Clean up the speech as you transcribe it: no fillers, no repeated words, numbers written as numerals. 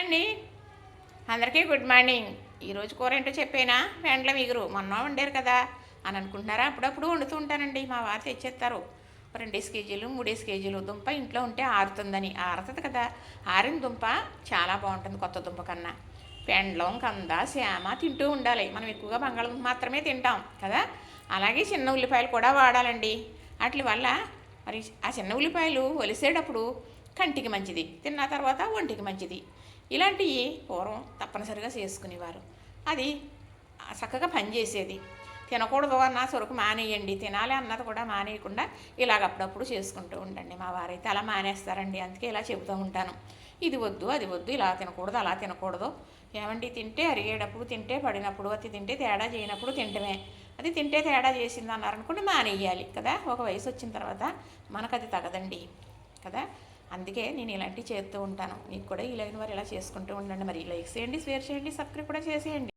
అండి, అందరికీ good morning. ఈరోజు కూర ఏంటో చెప్పేనా? పెండ్ల మిగురు మొన్న వండారు కదా అని అనుకుంటున్నారా? అప్పుడప్పుడు వండుతూ ఉంటానండి. మా వారు తెచ్చేస్తారు 2 కేజీలు 3 కేజీలు దుంప ఇంట్లో ఉంటే ఆరుతుందని. ఆరుతుంది కదా, ఆరిన దుంప చాలా బాగుంటుంది కొత్త దుంప కన్నా. పెండ్లం, కంద, శ్యామ తింటూ ఉండాలి. మనం ఎక్కువగా బంగాళదుంప మాత్రమే తింటాం కదా, అలాగే చిన్న ఉల్లిపాయలు కూడా వాడాలండి. వాటి వల్ల మరి ఆ చిన్న ఉల్లిపాయలు ఒలిసేటప్పుడు కంటికి మంచిది, తిన్న తర్వాత ఒంటికి మంచిది. ఇలాంటివి పూర్వం తప్పనిసరిగా చేసుకునేవారు. అది చక్కగా పనిచేసేది. తినకూడదు అన్న సరుకు మానేయండి, తినాలి అన్నది కూడా మానేయకుండా ఇలాగ అప్పుడప్పుడు చేసుకుంటూ ఉండండి. మా వారైతే అలా మానేస్తారండి, అందుకే ఇలా చెబుతూ ఉంటాను. ఇది వద్దు అది వద్దు, ఇలా తినకూడదు అలా తినకూడదు. ఏమండి, తింటే అరిగేటప్పుడు తింటే పడినప్పుడు, అది తింటే తేడా చేయనప్పుడు తింటమే. అది తింటే తేడా చేసింది అన్నారనుకోండి మానేయాలి కదా. ఒక వయసు వచ్చిన తర్వాత మనకు అది తగదండి కదా. అందుకే నేను ఇలాంటివి చేస్తూ ఉంటాను. మీకు కూడా ఇలాంటి వారు ఇలా చేసుకుంటూ ఉండండి. మరి లైక్ చేయండి, షేర్ చేయండి, సబ్స్క్రైబ్ కూడా చేసేయండి.